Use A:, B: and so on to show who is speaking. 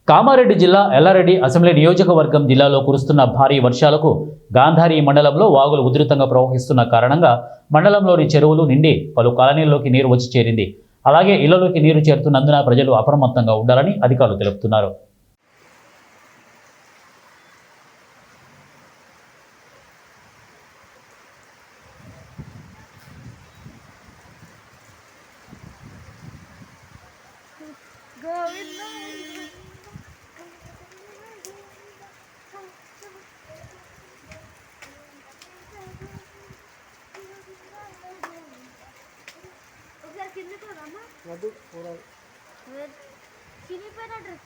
A: కామారెడ్డి జిల్లా ఎల్లారెడ్డి అసెంబ్లీ నియోజకవర్గం జిల్లాలో కురుస్తున్న భారీ వర్షాలకు గాంధారి మండలంలో వాగులు ఉధృతంగా ప్రవహిస్తున్న కారణంగా మండలంలోని చెరువులు నిండి పలు కాలనీల్లోకి నీరు వచ్చి చేరింది. అలాగే ఇళ్లలోకి నీరు చేరుతున్నందున ప్రజలు అప్రమత్తంగా ఉండాలని అధికారులు తెలుపుతున్నారు.
B: చినిపోయిన డ్రెస్